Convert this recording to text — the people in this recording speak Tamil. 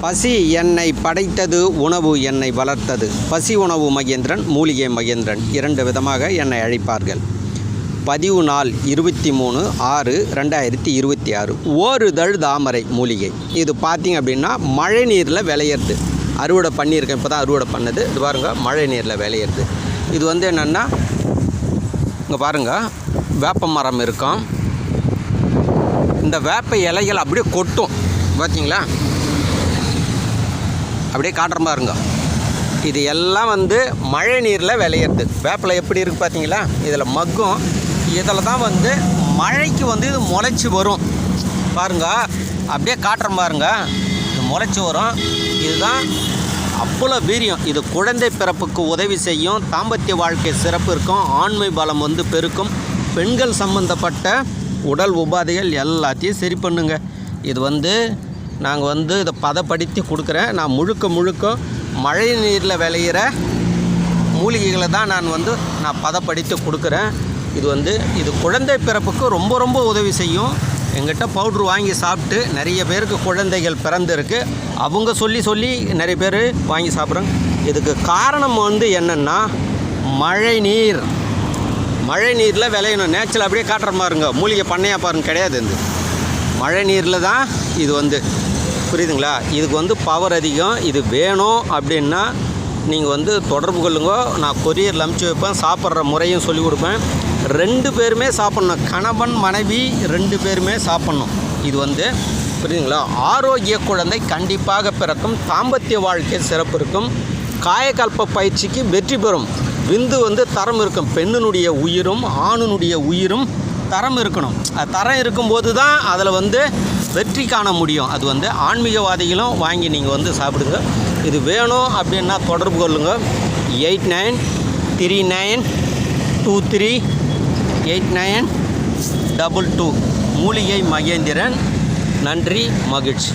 பசி என்னை படைத்தது, உணவு என்னை வளர்த்தது. பசி உணவு மகேந்திரன், மூலிகை மகேந்திரன் 2 விதமாக என்னை அழைப்பார்கள். பதிவு நாள் 23/6/2026. ஓருதழ் தாமரை மூலிகை. இது பார்த்திங்க அப்படின்னா மழை நீரில் விளையிறது. அறுவடை பண்ணியிருக்கேன், இப்போ தான் அறுவடை பண்ணது. இது பாருங்கள், மழை நீரில் விளையிறது. இது வந்து என்னென்னா, இங்கே பாருங்கள், வேப்ப மரம் இருக்கும். இந்த வேப்ப இலைகள் அப்படியே கொட்டும், பார்த்தீங்களா? அப்படியே காட்டுற பாருங்க. இது எல்லாம் வந்து மழை நீரில் விளையிறது. வேப்பிலை எப்படி இருக்குது பார்த்தீங்களா? இதில் மக்கும். இதில் தான் வந்து மழைக்கு வந்து இது முளைச்சி வரும் பாருங்க. அப்படியே காட்டுற பாருங்க, இது முளைச்சி வரும். இதுதான் அவ்வளோ வீரியம். இது குழந்தை பிறப்புக்கு உதவி செய்யும், தாம்பத்திய வாழ்க்கை சிறப்பு இருக்கும், ஆண்மை பலம் வந்து பெருக்கும், பெண்கள் சம்பந்தப்பட்ட உடல் உபாதைகள் எல்லாத்தையும் சரி பண்ணுங்க. இது வந்து நாங்கள் வந்து இதை பதப்படுத்தி கொடுக்குறேன். நான் முழுக்க மழை நீரில் விளையிற மூலிகைகளை தான் நான் பதப்படுத்தி கொடுக்குறேன். இது குழந்தை பிறப்புக்கு ரொம்ப உதவி செய்யும். எங்கிட்ட பவுட்ரு வாங்கி சாப்பிட்டு நிறைய பேருக்கு குழந்தைகள் பிறந்திருக்கு. அவங்க சொல்லி நிறைய பேர் வாங்கி சாப்பிட்றாங்க. இதுக்கு காரணம் வந்து என்னென்னா, மழை நீரில் விளையணும். நேச்சுரல் அப்படியே காட்டுற பாருங்க. மூலிகை பண்ணையாக பாருங்க, கிடையாது. இந்த மழை நீரில் தான் இது வந்து, புரியுதுங்களா? இதுக்கு வந்து பவர் அதிகம். இது வேணும் அப்படின்னா நீங்கள் வந்து தொடர்பு கொள்ளுங்க. நான் கொரியரில் அனுப்பிச்சி வைப்பேன். சாப்பிட்ற முறையும் சொல்லிக் கொடுப்பேன். 2 பேருமே சாப்பிட்ணும். கணவன் மனைவி 2 பேருமே சாப்பிட்ணும். இது வந்து புரியுதுங்களா? ஆரோக்கிய குழந்தை கண்டிப்பாக பிறக்கும், தாம்பத்திய வாழ்க்கை சிறப்பு இருக்கும், காயகல்ப பயிற்சிக்கு வெற்றி பெறும், விந்து வந்து தரம் இருக்கும். பெண்ணினுடைய உயிரும் ஆணுனுடைய உயிரும் தரம் இருக்கணும். அது தரம் இருக்கும்போது தான் அதில் வந்து வெற்றி காண முடியும். அது வந்து ஆன்மீகவாதிகளும் வாங்கி நீங்கள் வந்து சாப்பிடுங்க. இது வேணும் அப்படின்னா தொடர்பு கொள்ளுங்கள். 8939238922. மூலிகை மகேந்திரன். நன்றி, மகிழ்ச்சி.